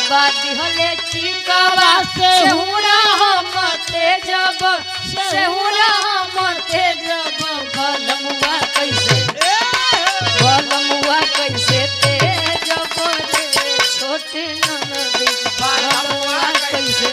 बाबा दिहले चिकवा से हुरा हम तेजब से हुरा हम तेजब बलमुआ कैसे तेजब रे छोटे ननदी बलमुआ कैसे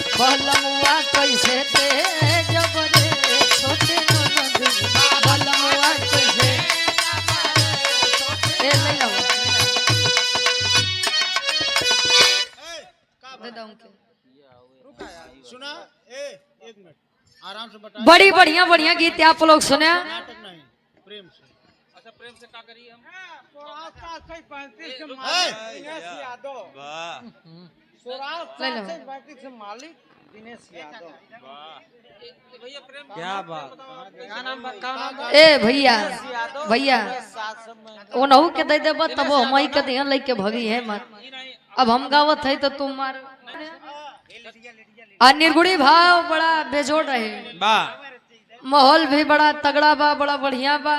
बलमुआ कैसे तेजब रे छोटे ननदी बलमुआ कैसे ए ले लो दे दूं के सुना एक मिनट आराम से बता। बड़ी बढ़िया गीत आप लोग सुने नाटक नहीं प्रेम से। अच्छा प्रेम से का करिए हम मालिक दिनेश यादव। भैया प्रेम क्या बात ए भैया वो नहु के दे देबा तब हम ही के देहन लेके भगी है मत। अब हम गावत है तो तुम मार आ निर्गुणी भाव बड़ा बेजोड़ रहे बा माहौल भी बड़ा तगड़ा बा बड़ा बढ़िया बा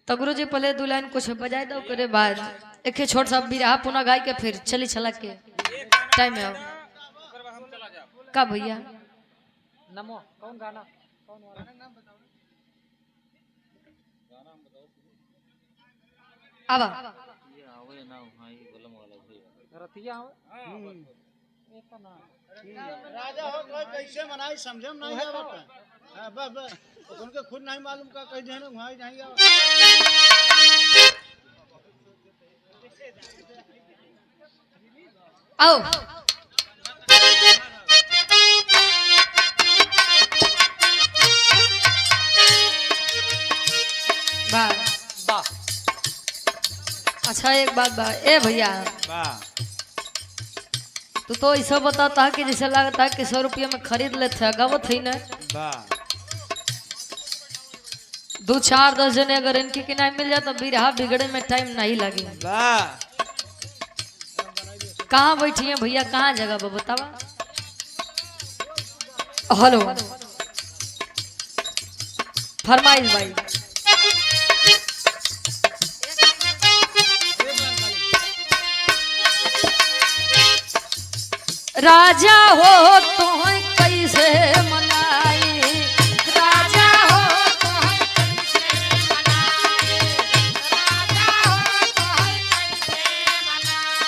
तो गुरु जी पहले दो लाइन कुछ बजाए दो करे बाद एक छोट सा बिरहा पुनः गाय के फिर चली छला के टाइम है का भैया नमो कौन गाना कौन वाला आवा रतिया हो राजा हो कोई कैसे मनाई समझम नहीं आवत। हां बस बस उनके खुद नहीं मालूम का कह देने वहां नहीं आवत। आओ बा अच्छा एक बात बा ए भैया तो ऐसा बताता कि जैसे लगता है कि 100 रुपया में खरीद लेते गावत है ना 2-4-10 जने अगर इनकी किनाई मिल जाए तो बिरहा बिगड़े में टाइम नहीं लगे। कहाँ बैठी है भैया कहाँ जगह पर बतावा। हेलो फरमाइश भाई राजा हो तो कैसे मनाई राजा हो तो कैसे मनाई राजा हो तो कैसे मनाई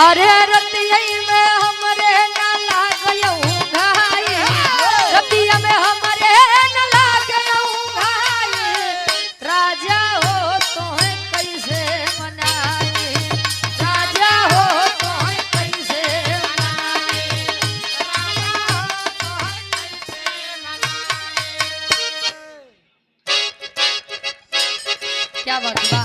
अरे रतिया में हमरे न लागयो घाई रतिया में हमरे न लागयो घाई राजा हो तो कैसे मनाई राजा हो तो कैसे क्या बात बा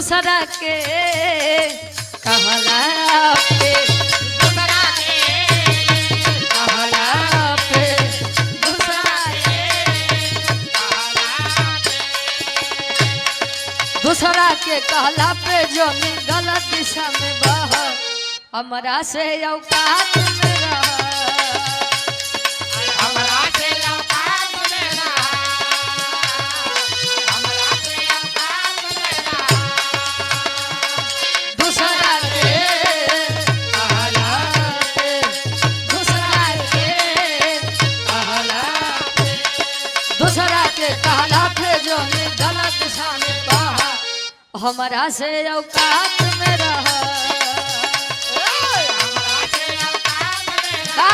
दूसरा के कहला पे दूसरा के कहला पे दूसरा के दूसरा के कहला पे जो गलत दिशा में बह हमरा से औकात में रह हमरा से औकात में रहा, हमरा से औकात में रहा। दूसरा के कहला पे दूसरा के कहला पे दूसरा के कहला पे जो गलत दिशा में बह हमरा से औकात में रह हमरा से औकात में रहा, का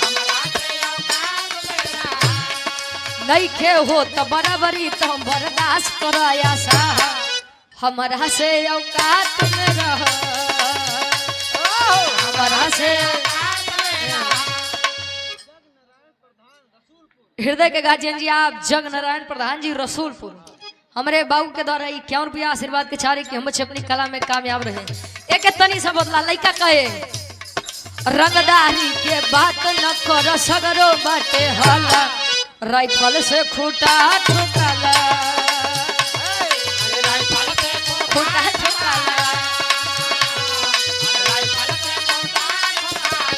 हमरा से औकात में रहा। नइखे हो त बराबरी तो हम बर्दाश्त कराया सा हमरा से औकात में रह हमरा से हृदय के गार्जियन जी आप जग नारायण प्रधान जी रसूलपुर हमारे बाबू के द्वारा 51 रुपया आशीर्वाद के चारे कि हम बच्चे अपनी कला में कामयाब रहे एक तनी सा बदला लइका कहे रंगदारी के बात न कर सगरो बाटे हला राइफल से खूटा ठोकाला राइफल से खूटा ठोकाला राइफल से कोटा ठोकाला।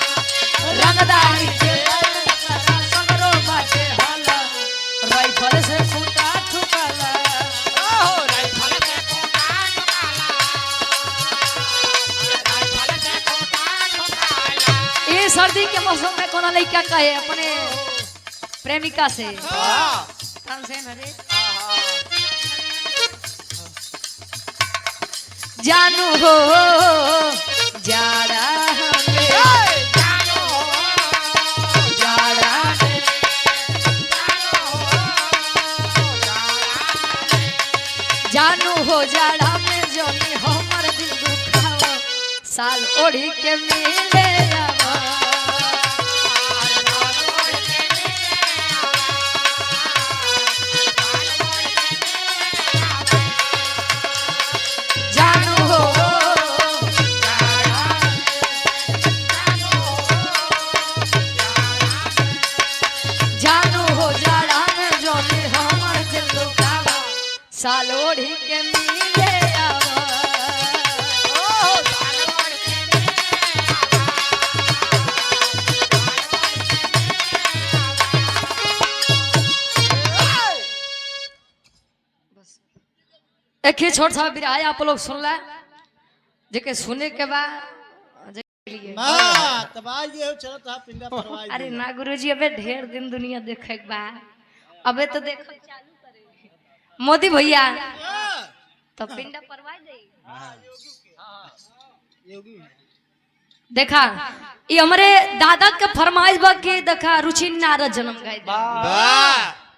रंगदारी के बात न कर सगरो बाटे हला राइफल से खूटा ठोकाला राइफल से कोटा ठोकाला, राइफल से कोटा ठोकाला। ये सर्दी के मौसम में कोना लइका कहे अपने प्रेमिका से तानसेन हरे जानू हो जाड़ा हमें जानो जाड़ा में जानू हो जाड़ा में जोनी हमर दिल दुखाओ साल ओढ़ी के मिले आवा। जानू हो जानू हो जाड़ा में जोनी हमर दिल दुखाओ साल ओढ़ी के मिले आवा। एक ही छोट सा बिरहा आप लोग सुन ला जेके सुने के बाद जेके लिए मां तबाज ये चलत हा पिंडा परवाज अरे ना गुरुजी अबे ढेर दिन दुनिया देखे के बा अबे तो देख चालू करे मोदी भैया तो पिंडा परवाई दे योगी देखा ये हमारे दादा के फरमाइश बा के देखा रुचि नारद जन्म गाय दे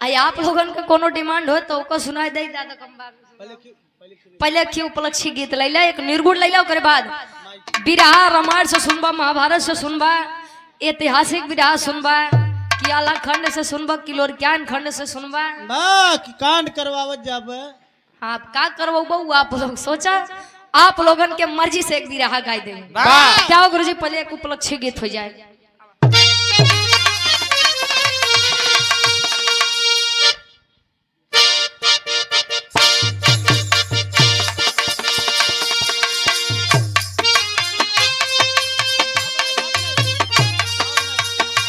आई आप लोगन के कोनो डिमांड हो तो ओको सुनाई दे दादा कम बात पहले क्यों उपलक्षी गीत लैला एक निर्गुण लैला ओकरे बाद विरहा रामायण से सुनबा महाभारत से सुनबा ऐतिहासिक विरहा सुनबा कियाला खंड से सुनबा किलोर ज्ञान खंड से सुनबा मां की कांड करवावत जाबे आप का करबो आप लोग सोचा आप लोगन के मर्जी से एक विरहा गाय दे क्या हो गुरुजी पहले एक उपलक्षी गीत हो जाए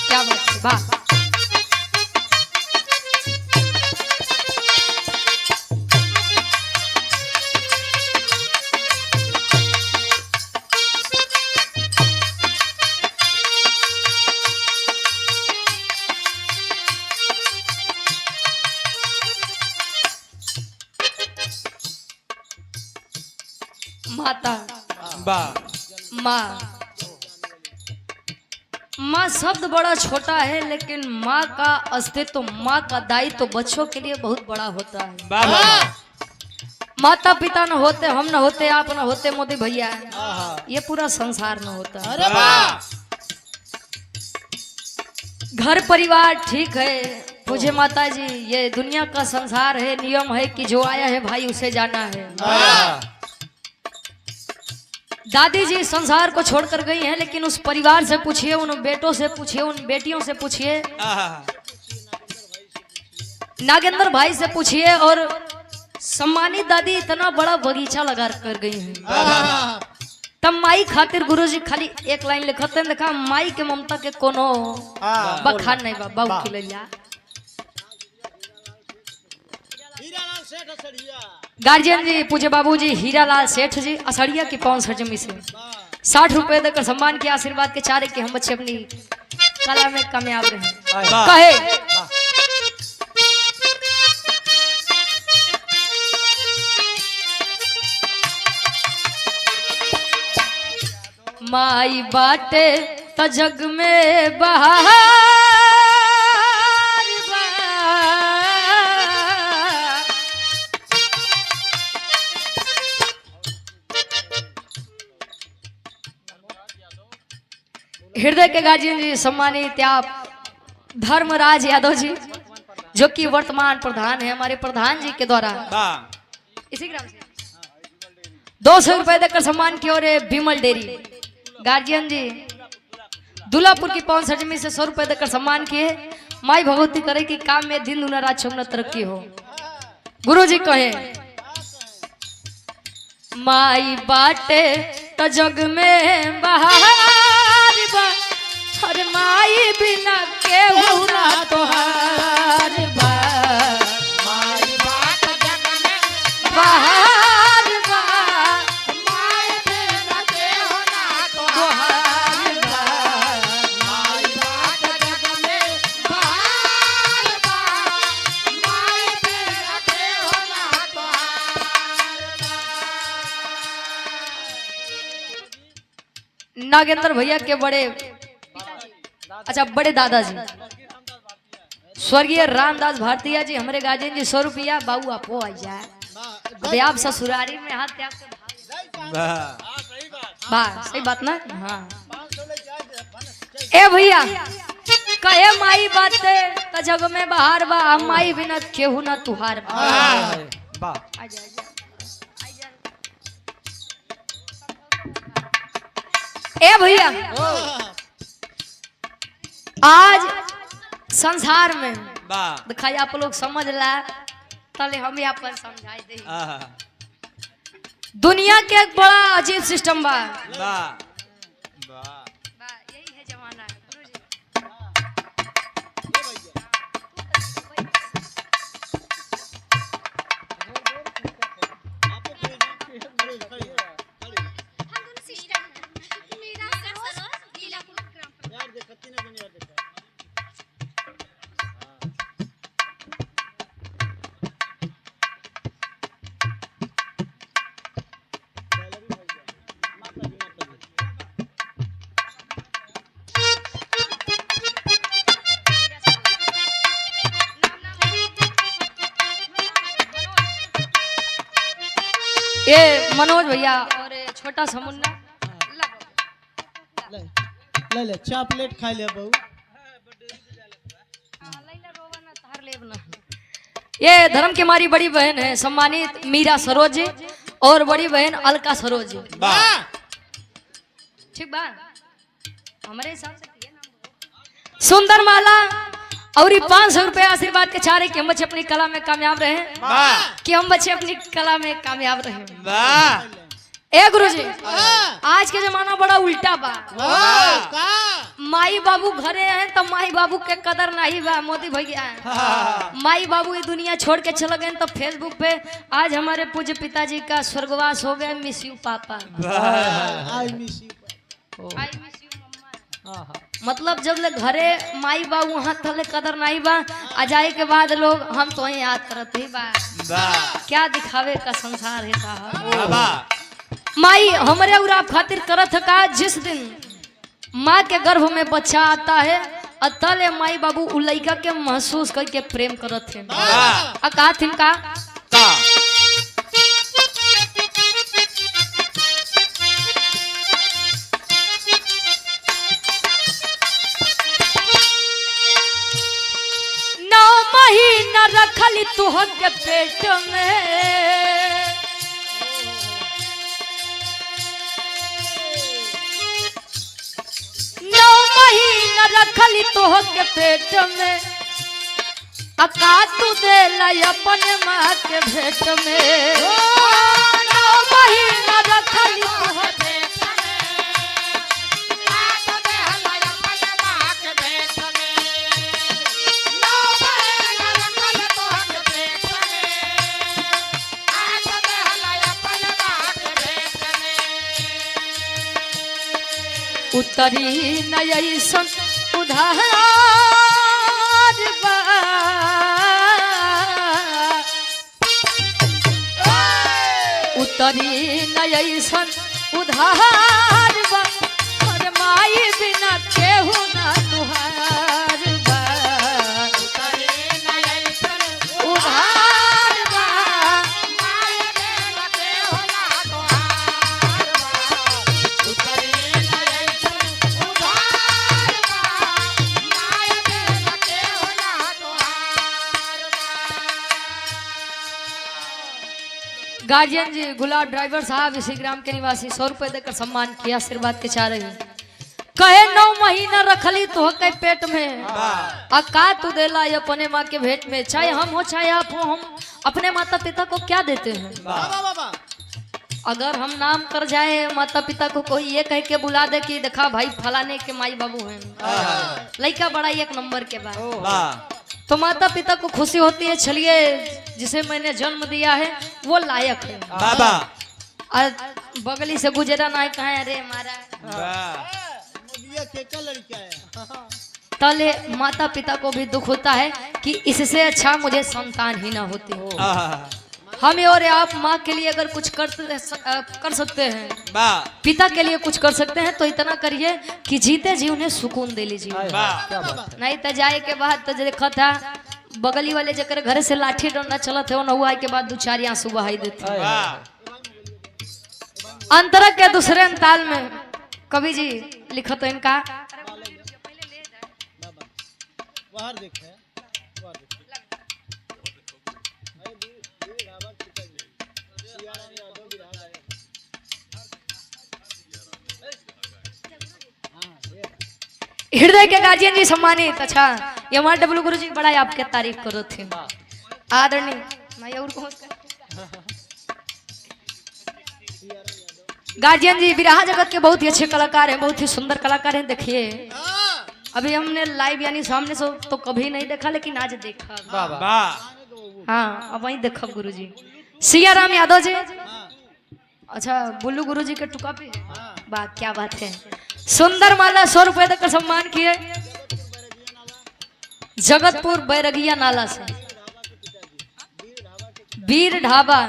क्या बात है वाह माता माँ माँ शब्द बड़ा छोटा है लेकिन माँ का अस्तित्व माँ का दायित्व तो बच्चों के लिए बहुत बड़ा होता है माता पिता न होते हम न होते आप न होते मोदी भैया ये पूरा संसार न होता अरे वाह घर परिवार ठीक है पूछे माता जी, ये दुनिया का संसार है, नियम है कि जो आया है भाई उसे जाना है। दादी जी संसार को छोड़कर गई हैं, लेकिन उस परिवार से पूछिए, उन बेटों से पूछिए, उन बेटियों से पूछिए, नागेंद्र भाई से पूछिए, और सम्मानित दादी इतना बड़ा बगीचा लगा कर गई हैं। तब माई खातिर गुरुजी खाली एक लाइन लिखते हैं, देखा माई के ममता के कोनो बखान नहीं बा बाबू के लिया। गार्जियन जी पूछे बाबूजी हीरालाल सेठ जी असड़िया की पौन सरजमी से 60 रुपए देकर सम्मान के आशीर्वाद के चारे के हम बच्चे अपनी कला में कामयाब रहे। कहे माई बाटे त जग में बहार बा। हृदय के गार्जियन जी सम्मानित आप धर्मराज यादव जी, जो कि वर्तमान प्रधान है, हमारे प्रधान जी के द्वारा इसी ग्राम से 200 रुपए देकर सम्मान की और विमल डेयरी गार्जियन जी दुल्लापुर की पवन सरजमी से 100 रुपए देकर सम्मान किए। माई भगवती करे कि काम में दिन दुना रात चौगुना तरक्की हो। गुरु जी कहे माई बाटे तो जग में बहार बा, हर माई बिना केहू ना तोहार बा। माई बात जग में बहार बा, माई बिना केहू ना तोहार बा। माई बात जग में बहार बा, माई बिना केहू ना नागेंद्र भैया के बड़े अच्छा बड़े दादाजी स्वर्गीय रामदास भारतीय जी, हमारे गार्जियन जी 100 रुपया बाबू आपो आ जाए। अबे आप ससुरारी में हाथ त्याग के बस सही बात ना। हाँ ए भैया कहे माई बाते त जग में बहार बा, हम माई बिना केहू ना तुहार बा। आजा, आजा। ए भैया आज संसार में दिखाई आप लोग समझ ला, तले हम यहाँ पर समझाई दे। दुनिया के एक बड़ा अजीब सिस्टम बा। यही है जमाना। ये मनोज भैया और छोटा सा मुन्ना ले ले चॉकलेट खा ले बहू। ये धर्म की हमारी बड़ी बहन है सम्मानित मीरा सरोज जी, और बड़ी बहन अलका सरोज जी। ठीक बा हमारे हिसाब से सुंदर माला और 500 रुपए आशीर्वाद के चारे कि हम बच्चे अपनी कला में कामयाब रहे, कि हम बच्चे अपनी कला में कामयाब रहे। ए गुरुजी आज के जमाना बड़ा उल्टा बा। माई बाबू घरे हैं तो माई बाबू के कदर नहीं बा। मोदी भैया माई बाबू ये दुनिया छोड़ के चले गए तो फेसबुक पे आज हमारे पूज्य पिताजी का स्वर्गवास हो गया, मिस यू पापा, आई मिस यू। मतलब जब ले घरे माई बाबू वहाँ तले कदर नहीं बा, आ जाए के बाद लोग हम तो ही याद करते ही बा। क्या दिखावे का संसार है साहब। माई हमारे और आप खातिर करत है का, जिस दिन माँ के गर्भ में बच्चा आता है तले माई बाबू उ लइका के महसूस करके प्रेम करत है। कहा थिन का नौ पेट में। 9 महीना रखली तोह के पेट में, अका तू दे लाई अपने माँ के भेंट में। 9 महीना रखली तोह के उतरी नई सन उधार बा। उतरी नई सन उधार बा, और माई बिना केहू ना तुहार बा। उधार बा, गार्जियन जी गुलाब ड्राइवर साहब इसी ग्राम के निवासी 100 रुपए देकर सम्मान किया, आशीर्वाद के चाह रही कहे 9 महीना रखली तो के पेट में, अका तू देला अपने माँ के भेंट में। चाहे हम हो चाहे आप हो, हम अपने माता पिता को क्या देते हैं? अगर हम नाम कर जाए माता पिता को, कोई ये कह के बुला दे कि देखा भाई फलाने के माई बाबू हैं, लड़का बड़ा 1 नंबर के बाद, तो माता पिता को खुशी होती है, चलिए जिसे मैंने जन्म दिया है वो लायक है। बाबा और बगली से गुजरा ना कहे अरे मारा लड़का है। तले माता पिता को भी दुख होता है कि इससे अच्छा मुझे संतान ही ना होती हो। हम और आप माँ के लिए अगर कुछ कर सकते हैं, पिता के लिए कुछ कर सकते हैं, तो इतना करिए कि जीते जी उन्हें सुकून दे लीजिए। नहीं तो जाए के बाद तो देखा था बगली वाले जकर घर से लाठी डंडा चलत है, नहुआ के बाद 2-4 आंसू बहाई देते। अंतरा के दूसरे ताल में कवि जी लिखत तो इनका बाहर देखे हृदय के गार्जियन जी सम्मानित। अच्छा MRW गुरु जी बड़ा आपके तारीफ करो थे आदरणीय। गार्जियन जी विराह जगत के बहुत ही अच्छे कलाकार हैं, बहुत ही सुंदर कलाकार हैं। देखिए अभी हमने लाइव यानी सामने से तो कभी नहीं देखा, लेकिन आज देखा। हाँ अब वही देखा गुरु जी। सियाराम यादव जी, अच्छा बुल्लू गुरु जी के टुका पे, वाह क्या बात है। सुंदर माला 100 रुपए देकर सम्मान किए, जगतपुर बैरगिया नाला से वीर ढाबा।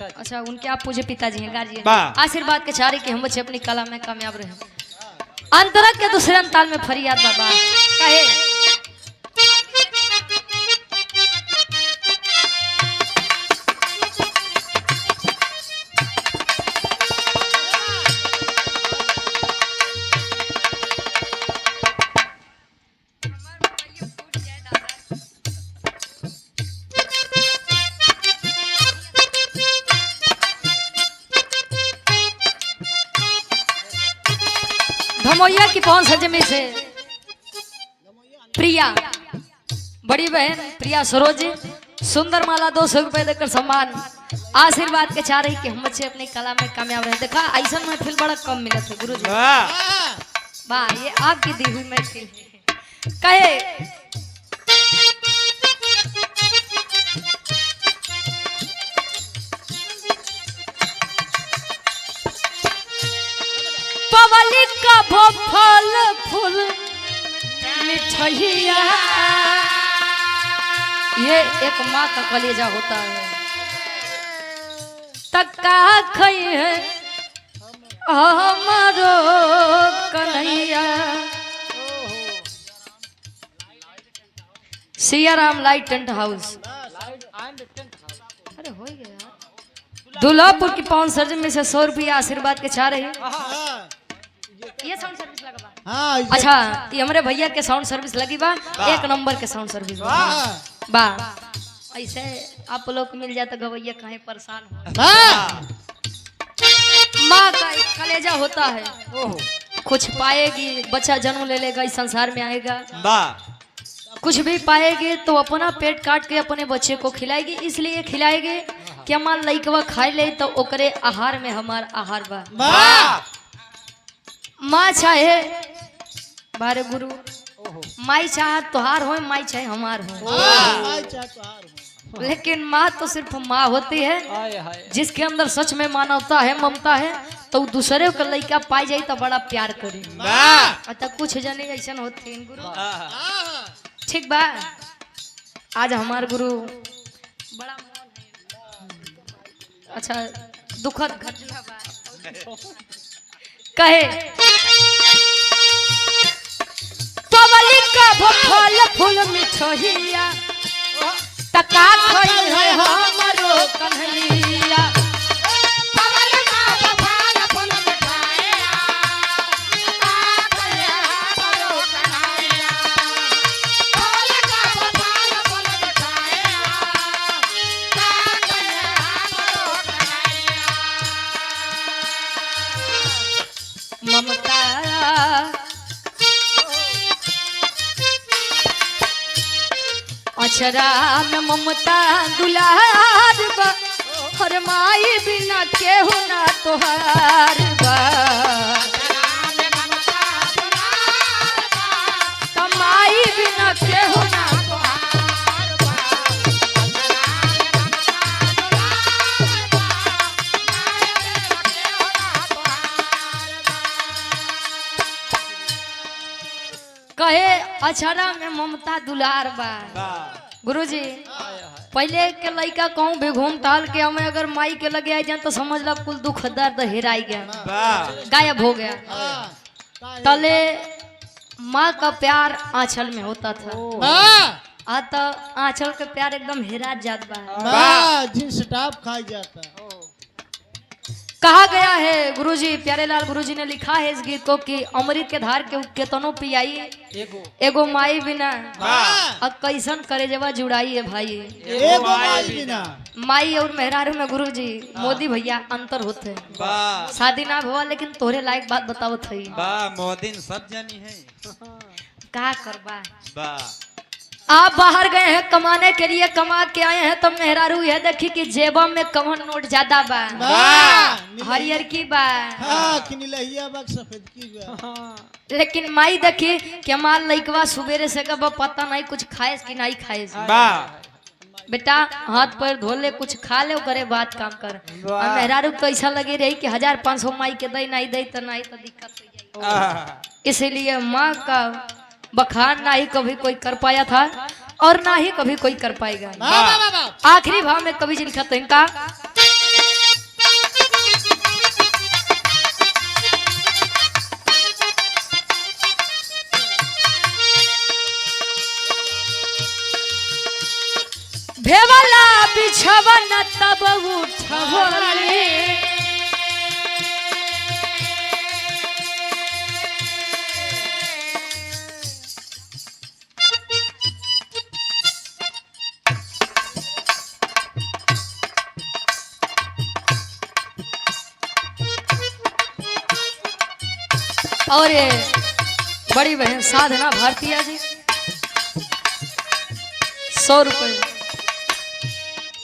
अच्छा उनके आप पूजे पिताजी हैं गार्जियन, आशीर्वाद के चारे कि हम बच्चे अपनी कला में कामयाब रहे। अंतरक के दूसरे ताल में फरियाद बाबा कहे धमोइया की पवन सजमी से प्रिया बड़ी बहन प्रिया सरोज सुंदर माला 200 रुपए देकर सम्मान, आशीर्वाद के चाह रही कि हम बच्चे अपनी कला में कामयाब रहे। देखा ऐसा महफिल बड़ा कम मिला था गुरु जी, वाह ये आपकी दी हुई महफिल कहे। पवली का फल फूल मिठैया, ये एक माँ का कलेजा होता है। तक्का खई है हमारो Kanhaiya. Siyaram light tent house, अरे हो गया। दुल्हापुर की पाउन सर्जन में से 100 रुपया आशीर्वाद के चाह रहे हैं। ये साउंड सर्विस लगा बा। हाँ अच्छा ये हमारे भैया के साउंड सर्विस लगी बा, 1 नंबर के साउंड सर्विस बा। ऐसे आप लोग को मिल जाए तो गवैया कहीं परेशान हो। हाँ माँ का एक कलेजा होता है, कुछ पाएगी बच्चा जन्म ले लेगा, इस संसार में आएगा, कुछ भी पाएगी तो अपना पेट काट के अपने बच्चे को खिलाएगी, इसलिए खिलाएगी कि हमार लइकवा खाए ले तो ओकरे आहार में हमार आहार बा। माँ चाहे बारे गुरु, माई चाहे तोहार हो, माई चाहे हमार हो, लेकिन माँ तो सिर्फ माँ होती है जिसके अंदर सच में मानवता है, ममता है, तो दूसरे को लइका पाई जाए तो बड़ा प्यार करे। तो कुछ जने ऐसा होते हैं गुरु, ठीक बा। आज हमार गुरु बड़ा अच्छा दुखद घटना बा, कहे पवली का फल फूल मिठोहिया तका खोई है हमरो कन्हैया। ममता अचरा में ममता दुलार बा, हर माई बिना केहू ना तोहार बा। माई बिना केहू ना कहे अछरा में ममता दुलार बा। गुरुजी पहले के लड़का कहूँ भी घूम टहल के हमें अगर माई के लगे आ जाए तो समझ लो कुल दुख दर्द हेराई गया, गायब हो गया। तले माँ का प्यार आंचल में होता था, आज तो आंचल का प्यार एकदम हेरा जात बा, जींस टॉप खाई जाता। कहा गया है गुरुजी, प्यारेलाल गुरुजी ने लिखा है इस गीत को कि अमृत के धार के केतनो पियाई एगो माई बिना अब कैसन करे जवा जुड़ाई है भाई। एगो माई बिना माई और मेहरारू में गुरुजी मोदी भैया अंतर होते हैं। शादी ना हुआ लेकिन तोरे लायक बात बतावत है। मोदी सब जानी है का करबा। आप बाहर गए हैं कमाने के लिए, कमा के आए हैं तो मेहरारू है देखी कि जेबा में कवन नोट ज्यादा बा, हरियर की बा, सफेद की बा। लेकिन माई देखी कि हमार लइकवा सुबेरे से कब पता नहीं कुछ खाए कि नहीं खाए। बेटा हाथ पैर धो ले, कुछ खा ले, करे बात काम कर। मेहरारू तो ऐसा लगे रही कि 1500 माई के दई नहीं दई तो नहीं तो दिक्कत हो जाए। इसीलिए माँ का बखान ना ही कभी कोई कर पाया था और ना ही कभी कोई कर पाएगा। आखिरी भाव में कवि जी लिखा था इनका, भेवला बिछवन तब उठवले, और ये बड़ी बहन साधना भारतीय जी 100 रुपए।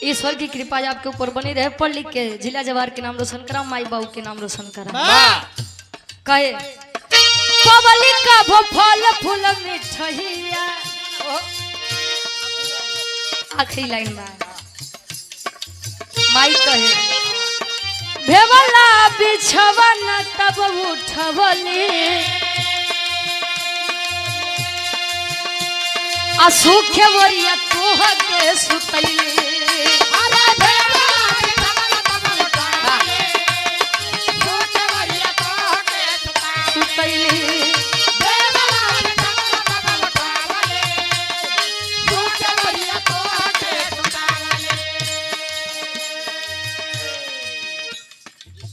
ईश्वर की कृपा आपके ऊपर बनी रहे, पढ़ लिख के जिला जवार के नाम रोशन करा, माई बाबू के नाम रोशन करा। कहे पवली का फल फूल मिठैया, आखिरी लाइन में माई कहे भेवला बिछवन तब उठवली, असुख्य वरिया तोह के सुतैली।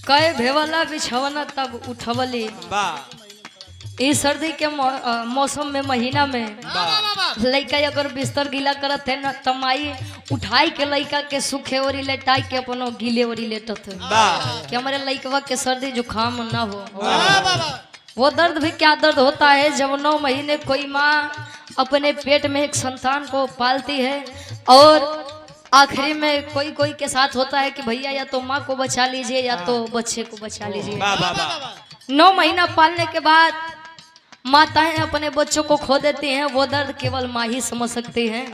कहे भेवला बिछवना तब उठवली। इस सर्दी के मौसम में महीना में लड़का अगर बिस्तर गीला करत है न तमाई उठाई के लड़का के सूखे ओरी लेटाई के अपनो गीले ओरी लेटत है कि हमारे लड़कवा के सर्दी जुकाम ना हो। वो दर्द भी क्या दर्द होता है जब 9 महीने कोई माँ अपने पेट में एक संतान को पालती है और आखिरी में कोई के साथ होता है कि भैया या तो माँ को बचा लीजिए या तो बच्चे को बचा लीजिए। 9 महीना पालने के बाद माताएं अपने बच्चों को खो देती हैं। वो दर्द केवल माँ ही समझ सकती हैं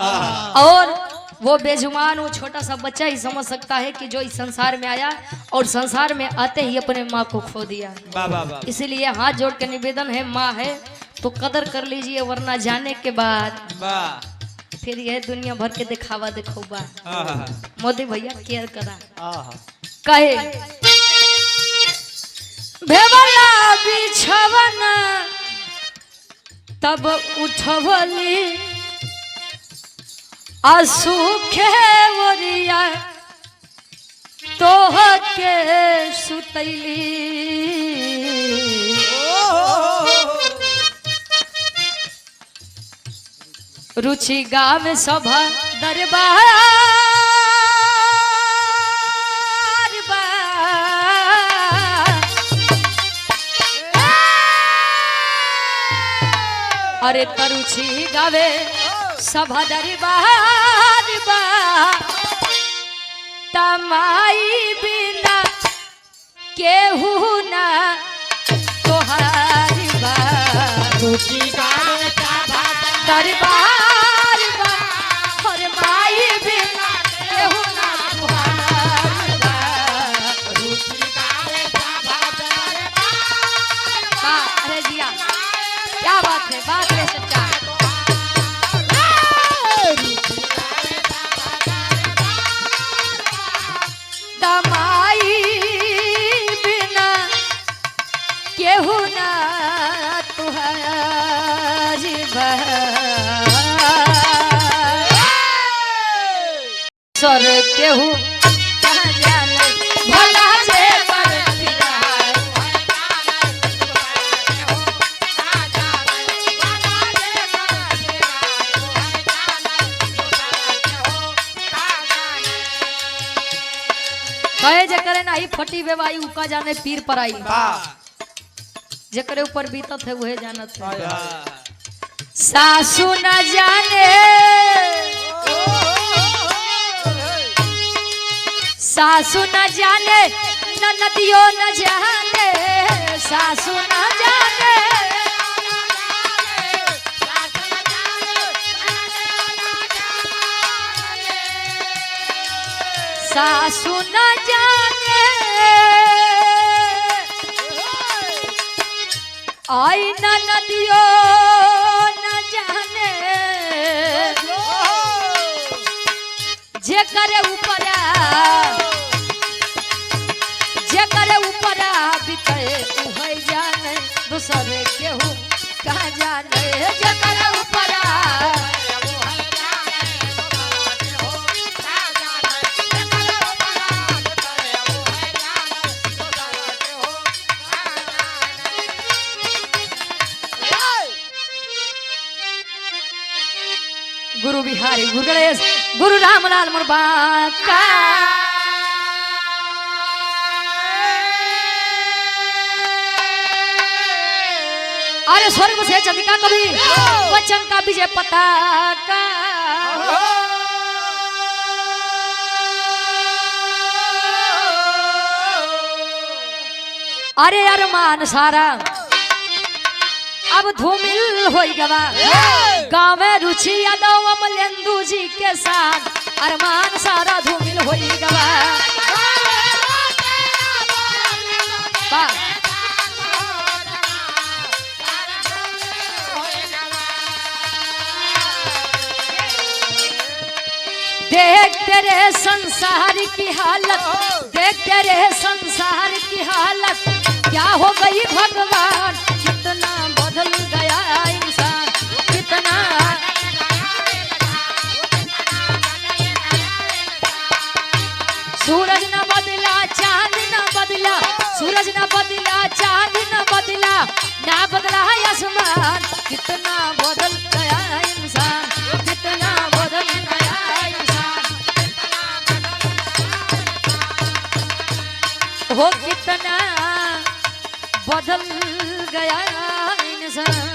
और वो बेजुबान वो छोटा सा बच्चा ही समझ सकता है कि जो इस संसार में आया और संसार में आते ही अपने माँ को खो दिया। इसीलिए हाथ जोड़ के निवेदन है, माँ है तो कदर कर लीजिए, वरना जाने के बाद फिर यह दुनिया भर के दिखावा दिखोबा। मोदी भैया केयर करा कहे भेवला बिछवना तब उठवली असुखे ओरिया तोह के सुतैली रुचि गावे सभा दरबार बा अरे तरुचि गावे सभा दरबार बा तमाई बिना केहू ना तोहारी बा दरबार बा और माई बिना केहू ना तोहारी बा। अरे जिया क्या बात है सच्चा। दमाई बिना केहू ना तुहारी बा सर केहू कहाँ जाने भला से कहे जकरे नाही फटी बेवाई उका जाने पीर पर आई जकरे ऊपर बीतत है वह जानत है। सासू न जाने सासू न जाने ननदियो न जाने सासू न जाने सासू न जाने आई नदियो न जाने जे करे ऊपर बीते उहे जाने दूसरे केहू कहाँ जाने जे करे ऊपर गुरु बिहारी गुरु गणेश गुरु रामलाल मुरबा का अरे स्वर्ग से चंद्रिका कभी वचन का विजय पताका अरे अरमान सारा अब धूमिल हो गवा गाँव में रुचि यादव अमलेंदु जी के साथ अरमान सारा धूमिल हो गवा। देख तेरे संसार की हालत देख तेरे संसार की हालत क्या हो गई भगवान कितना बदल गया इंसान कितना सूरज न बदला चांद न बदला सूरज न बदला चांद न बदला ना बदला आसमान कितना बदल गया इंसान कितना बदल गया इंसान हो कितना बदल गया इंसान।